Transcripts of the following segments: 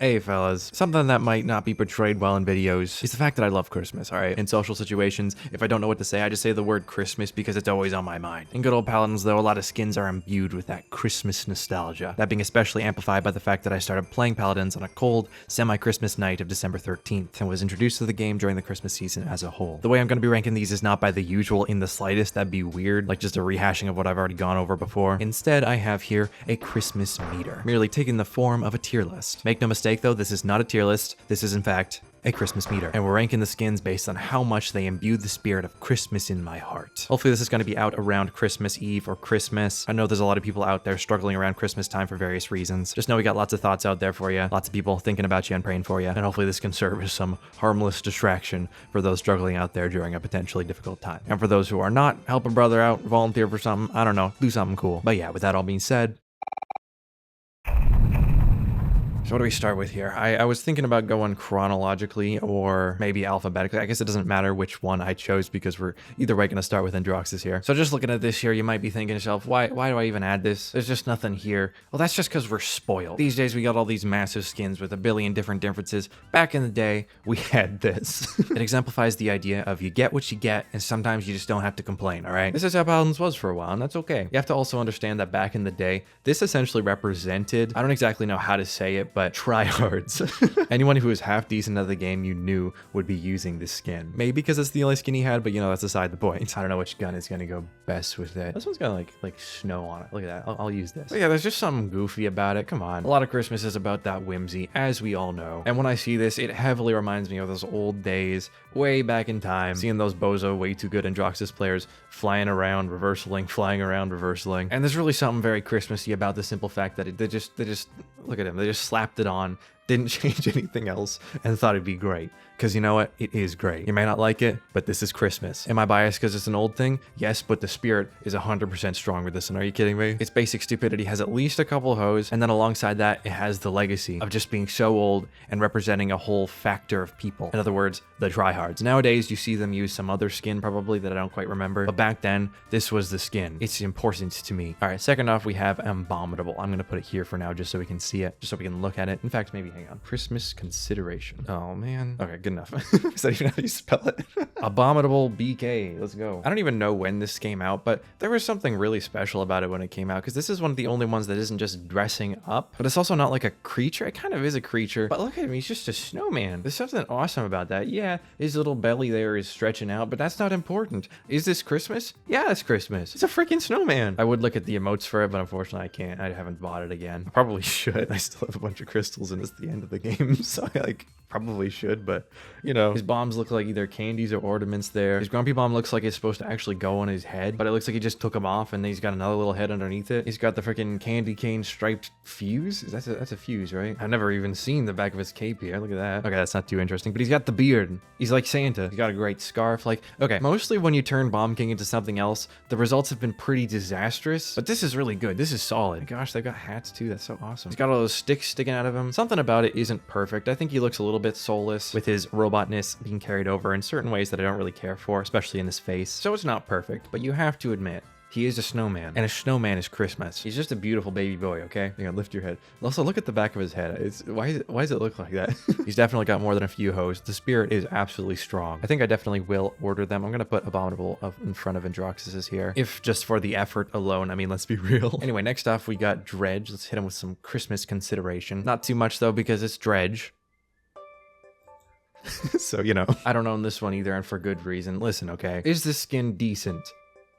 Hey fellas, something that might not be portrayed well in videos is the fact that I love Christmas, alright? In social situations, if I don't know what to say, I just say the word Christmas because it's always on my mind. In good old Paladins though, a lot of skins are imbued with that Christmas nostalgia. That being especially amplified by the fact that I started playing Paladins on a cold, semi-Christmas night of December 13th and was introduced to the game during the Christmas season as a whole. The way I'm going to be ranking these is not by the usual in the slightest, that'd be weird, like just a rehashing of what I've already gone over before. Instead, I have here a Christmas meter, merely taking the form of a tier list. Make no mistake though, this is not a tier list, this is in fact a Christmas meter, and we're ranking the skins based on how much they imbue the spirit of Christmas in my heart. Hopefully this is going to be out around Christmas Eve or Christmas. I know there's a lot of people out there struggling around Christmas time for various reasons. Just know we got lots of thoughts out there for you, lots of people thinking about you and praying for you, and hopefully this can serve as some harmless distraction for those struggling out there during a potentially difficult time. And for those who are not, help a brother out, volunteer for something, I don't know, do something cool. But yeah, with that all being said, so what do we start with here? I was thinking about going chronologically or maybe alphabetically. I guess it doesn't matter which one I chose because we're either way going to start with Androxus here. So just looking at this here, you might be thinking to yourself, why do I even add this? There's just nothing here. Well, that's just because we're spoiled. These days we got all these massive skins with a billion different differences. Back in the day, we had this. It exemplifies the idea of you get what you get and sometimes you just don't have to complain, all right? This is how Paladins was for a while and that's okay. You have to also understand that back in the day, this essentially represented, I don't exactly know how to say it, but tryhards. Anyone who was half decent at the game you knew would be using this skin. Maybe because it's the only skin he had, but you know, that's aside the point. I don't know which gun is going to go best with it. This one's got like snow on it. Look at that. I'll use this. But yeah, there's just something goofy about it. Come on. A lot of Christmas is about that whimsy, as we all know. And when I see this, it heavily reminds me of those old days, way back in time, seeing those bozo way too good Androxus players flying around, reversaling, flying around, reversaling. And there's really something very Christmassy about the simple fact that they just look at him. They just slapped it on, didn't change anything else, and thought it'd be great. Because you know what? It is great. You may not like it, but this is Christmas. Am I biased because it's an old thing? Yes, but the spirit is 100% strong with this, and are you kidding me? Its basic stupidity has at least a couple hoes, and then alongside that, it has the legacy of just being so old and representing a whole factor of people. In other words, the tryhards. Nowadays, you see them use some other skin probably that I don't quite remember, but back then, this was the skin. It's important to me. All right, second off, we have Abominable. I'm going to put it here for now just so we can see it, just so we can look at it. In fact, maybe hang on. Christmas consideration. Oh, man. Okay, good enough. Is that even how you spell it? Abominable BK. Let's go. I don't even know when this came out, but there was something really special about it when it came out, because this is one of the only ones that isn't just dressing up, but it's also not like a creature. It kind of is a creature, but look at him. He's just a snowman. There's something awesome about that. Yeah, his little belly there is stretching out, but that's not important. Is this Christmas? Yeah, it's Christmas. It's a freaking snowman. I would look at the emotes for it, but unfortunately I can't. I haven't bought it again. I probably should. I still have a bunch of crystals and it's the end of the game, so I probably should, but you know, his bombs look like either candies or ornaments there. His grumpy bomb looks like it's supposed to actually go on his head, but it looks like he just took him off and then he's got another little head underneath it. He's got the freaking candy cane striped fuse. That's a fuse, right? I've never even seen the back of his cape here. Look at that. Okay, that's not too interesting, but he's got the beard. He's like Santa. He's got a great scarf. Like, okay, mostly when you turn Bomb King into something else, the results have been pretty disastrous, but this is really good. This is solid. Gosh, they've got hats too. That's so awesome. He's got all those sticks sticking out of him. Something about it isn't perfect. I think he looks a little bit soulless with his robotness being carried over in certain ways that I don't really care for, especially in his face. So it's not perfect, but you have to admit, he is a snowman, and a snowman is Christmas. He's just a beautiful baby boy, okay? You gotta lift your head. Also, look at the back of his head. Why does it look like that? He's definitely got more than a few hoes. The spirit is absolutely strong. I think I definitely will order them. I'm gonna put Abominable up in front of Androxus's here, if just for the effort alone. I mean, let's be real. Anyway, next off, we got Dredge. Let's hit him with some Christmas consideration. Not too much, though, because it's Dredge. So, you know, I don't own this one either, and for good reason. Listen, okay, is this skin decent?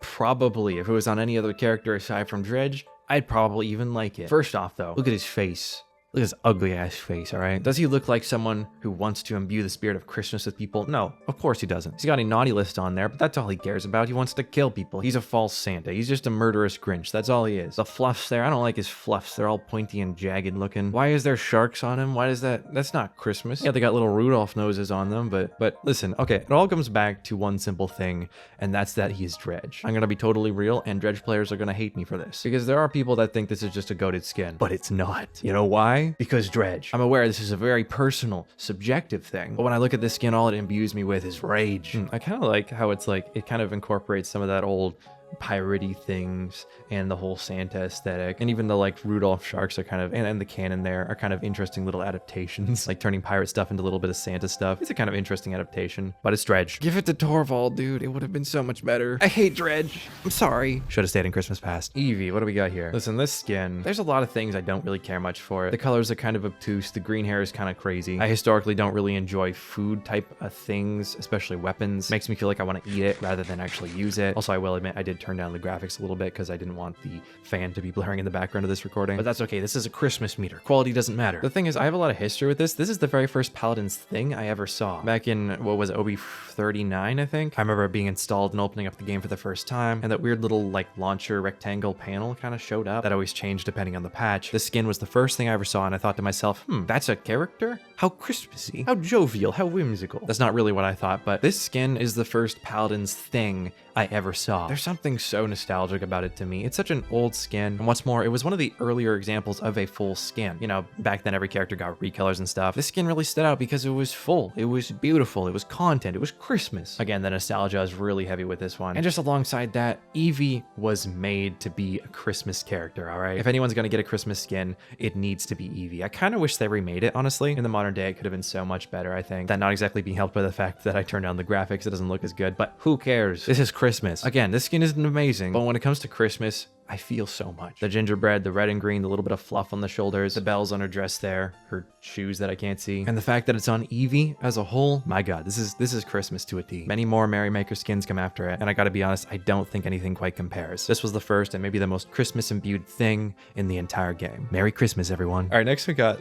Probably. If it was on any other character aside from Dredge, I'd probably even like it. First off, though, look at his face. Look at his ugly ass face, all right? Does he look like someone who wants to imbue the spirit of Christmas with people? No, of course he doesn't. He's got a naughty list on there, but that's all he cares about. He wants to kill people. He's a false Santa. He's just a murderous Grinch. That's all he is. The fluffs there, I don't like his fluffs. They're all pointy and jagged looking. Why is there sharks on him? Why is that? That's not Christmas. Yeah, they got little Rudolph noses on them, but listen, okay, it all comes back to one simple thing, and that's that he's Dredge. I'm gonna be totally real, and Dredge players are gonna hate me for this, because there are people that think this is just a goated skin, but it's not. You know why? Because Dredge. I'm aware this is a very personal, subjective thing, but when I look at this skin, all it imbues me with is rage. I kind of like how it's like, it kind of incorporates some of that old piratey things and the whole Santa aesthetic. And even the like Rudolph sharks are kind of, and the canon there are kind of interesting little adaptations, like turning pirate stuff into a little bit of Santa stuff. It's a kind of interesting adaptation, but it's Dredge. Give it to Torvald, dude. It would have been so much better. I hate Dredge. I'm sorry. Should have stayed in Christmas Past. Eevee, what do we got here? Listen, this skin, there's a lot of things I don't really care much for. The colors are kind of obtuse. The green hair is kind of crazy. I historically don't really enjoy food type of things, especially weapons. Makes me feel like I want to eat it rather than actually use it. Also, I will admit I did turn down the graphics a little bit because I didn't want the fan to be blaring in the background of this recording, but that's okay. This is a Christmas meter. Quality doesn't matter. The thing is, I have a lot of history with this. This is the very first Paladins thing I ever saw. Back in, what was it, OB39, I think? I remember it being installed and opening up the game for the first time, and that weird little, like, launcher rectangle panel kind of showed up that always changed depending on the patch. This skin was the first thing I ever saw, and I thought to myself, that's a character? How Christmassy. How jovial. How whimsical. That's not really what I thought, but this skin is the first Paladins thing I ever saw. There's something so nostalgic about it to me. It's such an old skin, and what's more, it was one of the earlier examples of a full skin. You know, back then every character got recolors and stuff. This skin really stood out because it was full, it was beautiful, it was content, it was Christmas. Again, the nostalgia is really heavy with this one. And just alongside that, Eevee was made to be a Christmas character, all right? If anyone's gonna get a Christmas skin, it needs to be Eevee. I kind of wish they remade it, honestly. In the modern day, it could have been so much better, I think. That not exactly being helped by the fact that I turned down the graphics, it doesn't look as good, but who cares? This is Christmas. Again, this skin isn't amazing, but when it comes to Christmas, I feel so much. The gingerbread, the red and green, the little bit of fluff on the shoulders, the bells on her dress there, her shoes that I can't see, and the fact that it's on Eevee as a whole, my god, this is Christmas to a T. Many more Merrymaker skins come after it, and I gotta be honest, I don't think anything quite compares. This was the first and maybe the most Christmas imbued thing in the entire game. Merry Christmas, everyone. All right, next we got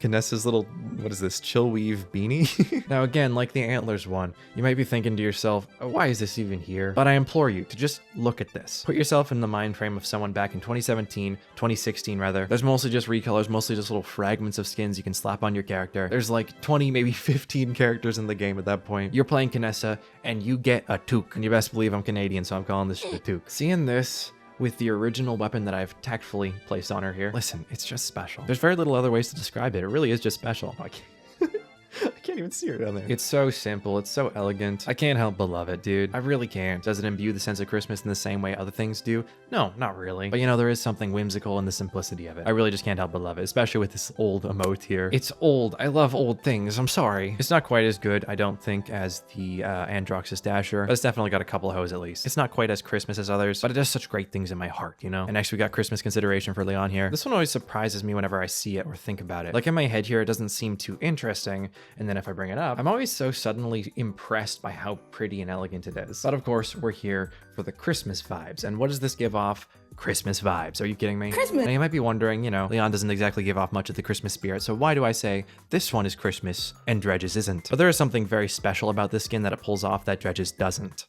Kinessa's little, what is this, chill weave beanie? Now again, like the antlers one, you might be thinking to yourself, why is this even here? But I implore you to just look at this. Put yourself in the mind frame of someone back in 2017, 2016 rather. There's mostly just recolors, mostly just little fragments of skins you can slap on your character. There's like 20, maybe 15 characters in the game at that point. You're playing Kinessa and you get a toque. And you best believe I'm Canadian, so I'm calling this shit a toque. Seeing this with the original weapon that I've tactfully placed on her here, listen, it's just special. There's very little other ways to describe it. It really is just special. I can't even see her down there. It's so simple. It's so elegant. I can't help but love it, dude. I really can't. Does it imbue the sense of Christmas in the same way other things do? No, not really. But you know, there is something whimsical in the simplicity of it. I really just can't help but love it, especially with this old emote here. It's old. I love old things. I'm sorry. It's not quite as good, I don't think, as the Androxus Dasher, but it's definitely got a couple of hoes at least. It's not quite as Christmas as others, but it does such great things in my heart, you know? And next we got Christmas consideration for Leon here. This one always surprises me whenever I see it or think about it. Like in my head here, it doesn't seem too interesting, and then if I bring it up, I'm always so suddenly impressed by how pretty and elegant it is. But of course, we're here for the Christmas vibes. And what does this give off? Christmas vibes. Are you kidding me? Christmas. And you might be wondering, you know, Leon doesn't exactly give off much of the Christmas spirit, so why do I say this one is Christmas and Dredge's isn't? But there is something very special about this skin that it pulls off that Dredge's doesn't.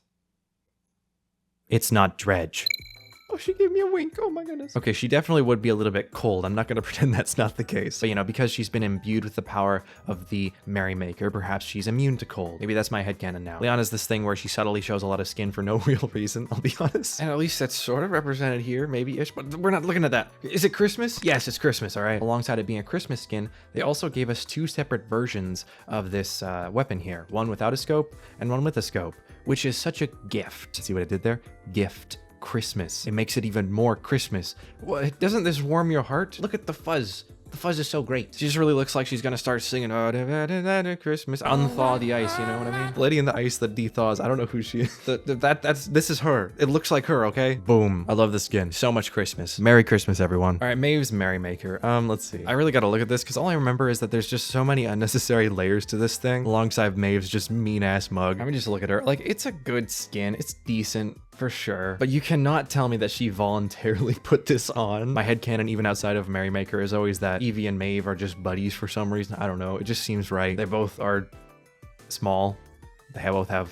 It's not Dredge. Oh, she gave me a wink. Oh my goodness. Okay, she definitely would be a little bit cold. I'm not going to pretend that's not the case. But you know, because she's been imbued with the power of the Merrymaker, perhaps she's immune to cold. Maybe that's my headcanon now. Leon is this thing where she subtly shows a lot of skin for no real reason, I'll be honest. And at least that's sort of represented here, maybe-ish, but we're not looking at that. Is it Christmas? Yes, it's Christmas, all right? Alongside it being a Christmas skin, they also gave us two separate versions of this weapon here. One without a scope and one with a scope, which is such a gift. See what I did there? Gift. Christmas. It makes it even more Christmas. What, doesn't this warm your heart? Look at the fuzz. The fuzz is so great. She just really looks like she's gonna start singing, oh, Christmas, unthaw the ice, you know what I mean? Lady in the ice that dethaws. I don't know who she is. This is her. It looks like her, okay? Boom. I love the skin. So much Christmas. Merry Christmas, everyone. All right, Maeve's Merrymaker. Let's see. I really gotta look at this because all I remember is that there's just so many unnecessary layers to this thing alongside Maeve's just mean ass mug. Let me just look at her. Like, it's a good skin. It's decent. For sure. But you cannot tell me that she voluntarily put this on. My headcanon, even outside of Merrymaker, is always that Eevee and Maeve are just buddies for some reason. I don't know. It just seems right. They both are small. They both have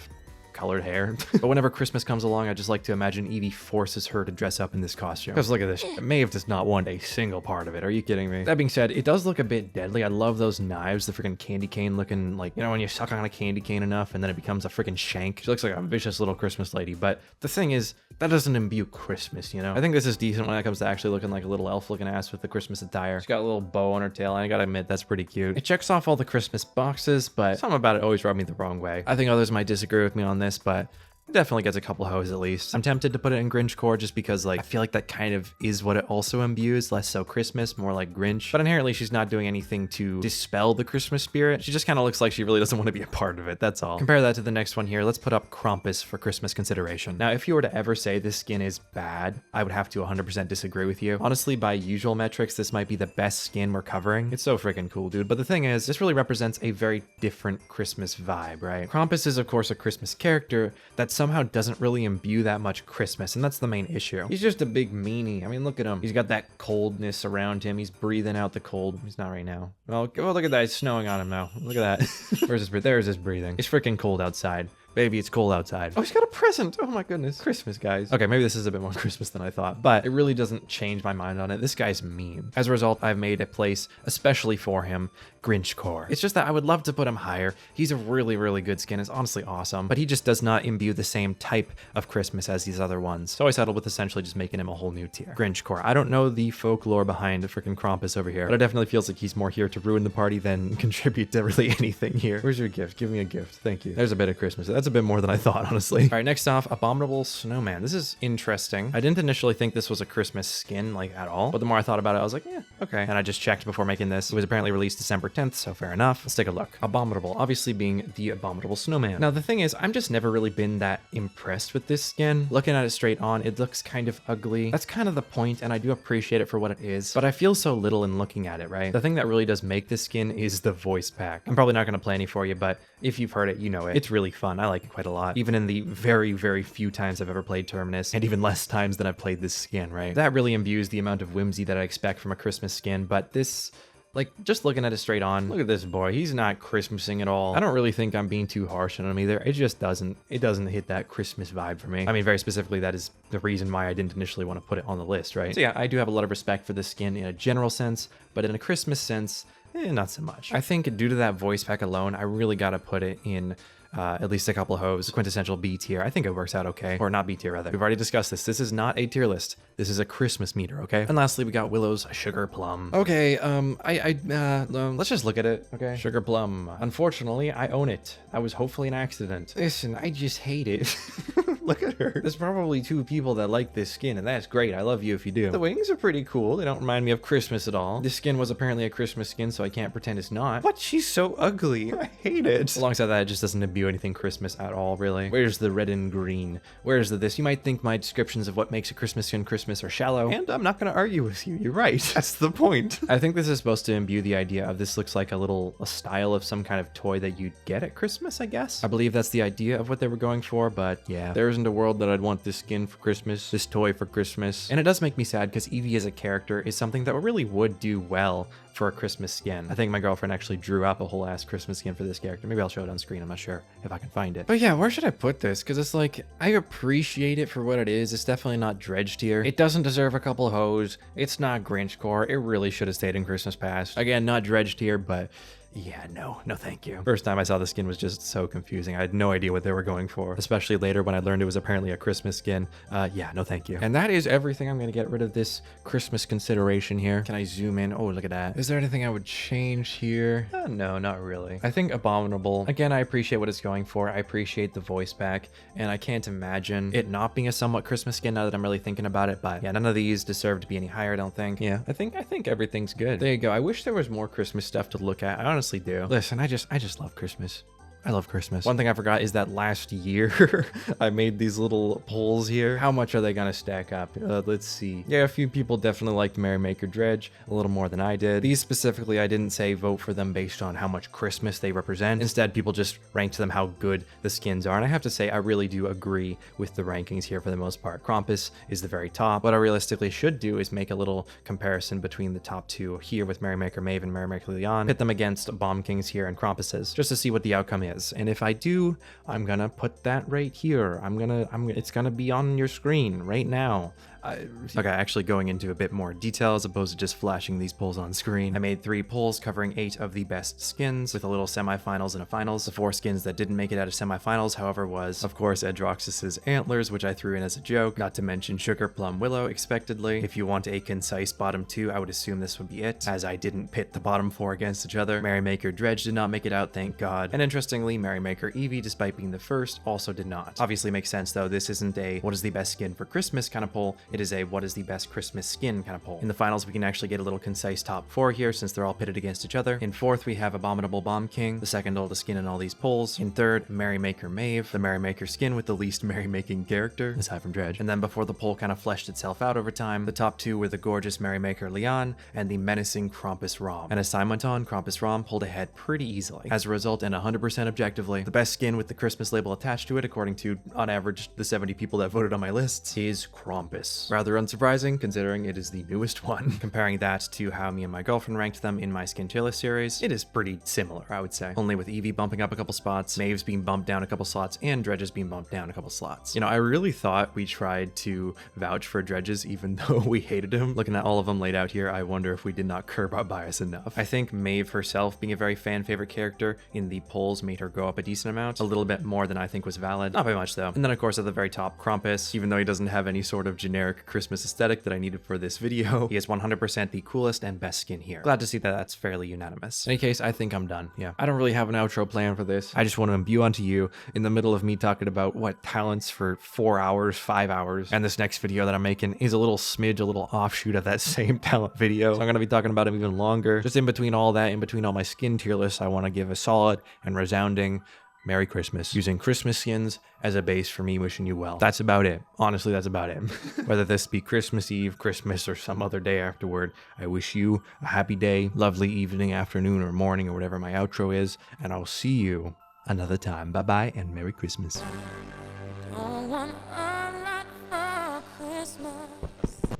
colored hair. But whenever Christmas comes along, I just like to imagine Eevee forces her to dress up in this costume. Because look at this. Maeve does not want a single part of it. Are you kidding me? That being said, it does look a bit deadly. I love those knives, the freaking candy cane looking, like, you know, when you suck on a candy cane enough and then it becomes a freaking shank. She looks like a vicious little Christmas lady. But the thing is, that doesn't imbue Christmas, you know? I think this is decent when it comes to actually looking like a little elf looking ass with the Christmas attire. She's got a little bow on her tail, and I gotta admit, that's pretty cute. It checks off all the Christmas boxes, but something about it always rubbed me the wrong way. I think others might disagree with me on this, but It definitely gets a couple hoes at least. I'm tempted to put it in Grinch core just because like I feel like that kind of is what it also imbues, less so Christmas, more like Grinch. But inherently she's not doing anything to dispel the Christmas spirit. She just kind of looks like she really doesn't want to be a part of it, that's all. Compare that to the next one here. Let's put up Krampus for Christmas consideration. Now, if you were to ever say this skin is bad, I would have to 100% disagree with you. Honestly, by usual metrics, this might be the best skin we're covering. It's so freaking cool, dude. But the thing is, this really represents a very different Christmas vibe, right? Krampus is, of course, a Christmas character that somehow doesn't really imbue that much Christmas, and that's the main issue. He's just a big meanie. I mean, look at him. He's got that coldness around him. He's breathing out the cold. He's not right now. Well, oh, look at that. It's snowing on him now. Look at that. Where's his breathing? There's his breathing. It's freaking cold outside. Baby, it's cold outside. Oh, he's got a present. Oh my goodness. Christmas, guys. Okay, maybe this is a bit more Christmas than I thought, but it really doesn't change my mind on it. This guy's mean. As a result, I've made a place especially for him, Grinch core. It's just that I would love to put him higher. He's a really, really good skin. It's honestly awesome, but he just does not imbue the same type of Christmas as these other ones. So I settled with essentially just making him a whole new tier. Grinch core. I don't know the folklore behind the freaking Krampus over here, but it definitely feels like he's more here to ruin the party than contribute to really anything here. Where's your gift? Give me a gift. Thank you. There's a bit of Christmas. That's a bit more than I thought, honestly. All right, next off, Abominable Snowman. This is interesting. I didn't initially think this was a Christmas skin, like, at all, but the more I thought about it, I was like, yeah, okay. And I just checked before making this. It was apparently released December 10th, so fair enough. Let's take a look. Abominable, obviously being the Abominable Snowman. Now, the thing is, I'm just never really been that impressed with this skin. Looking at it straight on, it looks kind of ugly. That's kind of the point, and I do appreciate it for what it is, but I feel so little in looking at it, right? The thing that really does make this skin is the voice pack. I'm probably not going to play any for you, but if you've heard it, you know it. It's really fun. I like it quite a lot. Even in the very, very few times I've ever played Terminus, and even less times than I've played this skin, right? That really imbues the amount of whimsy that I expect from a Christmas skin, but this... like, just looking at it straight on, look at this boy. He's not Christmasing at all. I don't really think I'm being too harsh on him either. It just doesn't hit that Christmas vibe for me. I mean, very specifically, that is the reason why I didn't initially want to put it on the list, right? So yeah, I do have a lot of respect for this skin in a general sense, but in a Christmas sense, not so much. I think due to that voice pack alone, I really got to put it in at least a couple of hoes, quintessential B tier. I think it works out okay. Or not B tier, rather. We've already discussed this. This is not a tier list. This is a Christmas meter, okay? And lastly, we got Willow's Sugar Plum. Okay, let's just look at it, okay? Sugar Plum. Unfortunately, I own it. That was hopefully an accident. Listen, I just hate it. Look at her. There's probably 2 people that like this skin, and that's great. I love you if you do. The wings are pretty cool. They don't remind me of Christmas at all. This skin was apparently a Christmas skin, so I can't pretend it's not. What? She's so ugly. I hate it. Alongside that, it just doesn't imbue anything Christmas at all, really. Where's the red and green? Where's the this? You might think my descriptions of what makes a Christmas skin Christmas are shallow, and I'm not going to argue with you. You're right. That's the point. I think this is supposed to imbue the idea of this looks like a style of some kind of toy that you'd get at Christmas, I guess. I believe that's the idea of what they were going for, but yeah, there isn't a world that I'd want this skin for Christmas, this toy for Christmas. And it does make me sad because Eevee as a character is something that really would do well for a Christmas skin. I think my girlfriend actually drew up a whole ass Christmas skin for this character. Maybe I'll show it on screen. I'm not sure if I can find it. But yeah, where should I put this? Because it's like, I appreciate it for what it is. It's definitely not dredged here. It doesn't deserve a couple of hoes. It's not Grinch core. It really should have stayed in Christmas Past. Again, not dredged here, but yeah, no thank you. First time I saw the skin was just so confusing. I had no idea what they were going for, especially later when I learned it was apparently a Christmas skin. Yeah, no thank you. And that is everything. I'm gonna get rid of this Christmas consideration here. Can I zoom in? Oh, look at that. Is there anything I would change here? No, not really. I think Abominable, again, I appreciate what it's going for. I appreciate the voice pack, and I can't imagine it not being a somewhat Christmas skin now that I'm really thinking about it. But yeah, none of these deserve to be any higher, I don't think. Yeah, I think everything's good. There you go. I wish there was more Christmas stuff to look at. I honestly do. Listen, I just love Christmas. I love Christmas. One thing I forgot is that last year I made these little polls here. How much are they gonna stack up? Let's see. Yeah, a few people definitely liked Merrymaker Dredge a little more than I did. These specifically, I didn't say vote for them based on how much Christmas they represent. Instead, people just ranked them how good the skins are. And I have to say, I really do agree with the rankings here for the most part. Krampus is the very top. What I realistically should do is make a little comparison between the top 2 here with Merrymaker Maeve and Merrymaker Leon. Pit them against Bomb Kings here and Krampuses, just to see what the outcome is. And if I do, I'm gonna put that right here. It's gonna be on your screen right now. Okay, actually going into a bit more detail as opposed to just flashing these polls on screen. I made 3 polls covering 8 of the best skins with a little semifinals and a finals. The 4 skins that didn't make it out of semifinals, however, was of course Adroxus's antlers, which I threw in as a joke, not to mention Sugar Plum Willow expectedly. If you want a concise bottom 2, I would assume this would be it, as I didn't pit the bottom 4 against each other. Merrymaker Dredge did not make it out, thank God. And interestingly, Merrymaker Eevee, despite being the first, also did not. Obviously makes sense though, this isn't a what is the best skin for Christmas kind of poll, it is a what is the best Christmas skin kind of poll. In the finals, we can actually get a little concise top 4 here since they're all pitted against each other. In 4th, we have Abominable Bomb King, the second oldest skin in all these polls. In 3rd, Merrymaker Maeve, the Merrymaker skin with the least merrymaking character, aside from Dredge. And then before the poll kind of fleshed itself out over time, the top 2 were the gorgeous Merrymaker Leon and the menacing Krampus Rom. And as time went on, Krampus Rom pulled ahead pretty easily. As a result, and 100% objectively, the best skin with the Christmas label attached to it, according to, on average, the 70 people that voted on my lists, is Krampus. Rather unsurprising, considering it is the newest one. Comparing that to how me and my girlfriend ranked them in my skin tier list series, it is pretty similar, I would say. Only with Eevee bumping up a couple spots, Maeve's being bumped down a couple slots, and Dredge's being bumped down a couple slots. You know, I really thought we tried to vouch for Dredge's even though we hated him. Looking at all of them laid out here, I wonder if we did not curb our bias enough. I think Maeve herself being a very fan favorite character in the polls made her go up a decent amount, a little bit more than I think was valid. Not by much though. And then of course at the very top, Krampus, even though he doesn't have any sort of generic Christmas aesthetic that I needed for this video, he is 100% the coolest and best skin here. Glad to see that that's fairly unanimous. In any case, I think I'm done. Yeah, I don't really have an outro plan for this. I just want to imbue onto you in the middle of me talking about what talents for 4 hours, 5 hours, and this next video that I'm making is a little smidge, a little offshoot of that same talent video. So I'm going to be talking about him even longer. Just in between all that, in between all my skin tier lists, I want to give a solid and resounding Merry Christmas, using Christmas skins as a base for me wishing you well. That's about it. Honestly, that's about it. Whether this be Christmas Eve, Christmas, or some other day afterward, I wish you a happy day, lovely evening, afternoon, or morning, or whatever my outro is, and I'll see you another time. Bye-bye, and Merry Christmas.